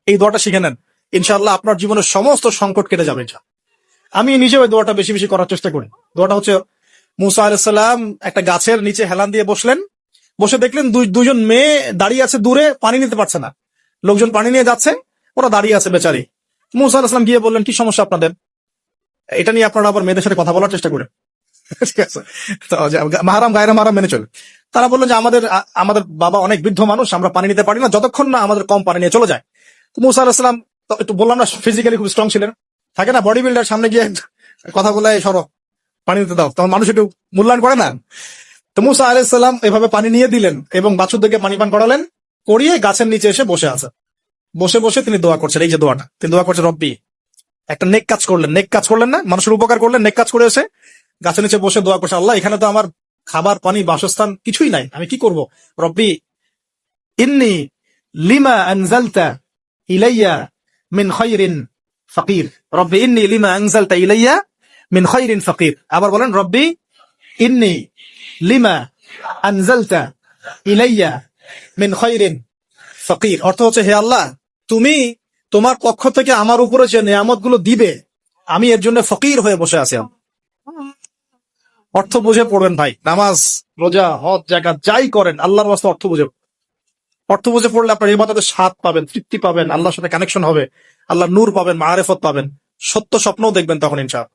এই দোয়াটা শিখে নেন, ইনশাআল্লাহ আপনার জীবনের সমস্ত সংকট কেটে যাবে। আমি নিজেও এই দোয়াটা বেশি বেশি করার চেষ্টা করি। দোয়াটা হচ্ছে, মুসা আলাইহিস সালাম একটা গাছের নিচে হেলান দিয়ে বসলেন, বসে দেখলেন দুইজন মেয়ে দাঁড়িয়ে আছে দূরে, পানি নিতে পারছে না, লোকজন পানি নিয়ে যাচ্ছে, ওরা দাঁড়িয়ে আছে বেচারি। মুসা আলাইহিস সালাম গিয়ে বললেন, কি সমস্যা আপনাদের? এটা নিয়ে আপনারা আবার মেয়েদের সাথে কথা বলার চেষ্টা করেন, ঠিক আছে? তো মাহারাম গায়রা মাহারাম মেনে চলে। তারা বললেন যে আমাদের বাবা অনেক বৃদ্ধ মানুষ, আমরা পানি নিতে পারি না যতক্ষণ না আমাদের কম পানি নিয়ে চলে যায়। তো মুসা আলাইহিস সালাম একটু বললাম না, ফিজিক্যালি খুব স্ট্রং ছিলেন, থাকে না বডি বিল্ডার, সামনে গিয়ে কথা বলে সরো পানি দিতে দাও, তখন মানুষ একটু মূল্যায়ন করে না। তো মুসা আলাইহিস সালাম এভাবে পানি নিয়ে দিলেন এবং বাছুরদেরকে পানি পান করালেন, করিয়ে গাছের নিচে এসে বসে আছে। বসে বসে তিনি দোয়া করছেন, এই যে দোয়াটা তিনি দোয়া করছেন, রব্বি, একটা নেক কাজ করলেন, নেক কাজ করলেন না, মানুষের উপকার করলেন, নেক কাজ করে এসে গাছের নিচে বসে দোয়া করছে, আল্লাহ এখানে তো আমার খাবার পানি বাসস্থান কিছুই নাই, আমি কি করব? রব্বি ইন্নী লিমা আনজালতা ইলাইয়া মিন খায়রিন ফাকির, রব্বি ইন্নী লিমা আনজালতা ইলাইয়া মিন খায়রিন ফাকির। আবার বলেন, রব্বি ইন্নী লিমা আনজালতা ইলাইয়া মিন খায়রিন ফাকির। অর্থ হচ্ছে, হে আল্লাহ, তুমি তোমার পক্ষ থেকে আমার উপরে যে নিয়ামত গুলো দিবে, আমি এর জন্য ফকির হয়ে বসে আছি। অর্থ বুঝে পড়বেন ভাই, নামাজ রোজা হজ জাকাত যাই করেন আল্লাহর ওয়াস্তে অর্থ বুঝে। অর্থ বুঝে পড়লে আপনার ইবাদতের স্বাদ পাবেন, তৃপ্তি পাবেন, আল্লাহর সাথে কানেকশন হবে, আল্লাহর নূর পাবেন, মাআরিফত পাবেন, সত্য স্বপ্নও দেখবেন তখন ইনশাআল্লাহ।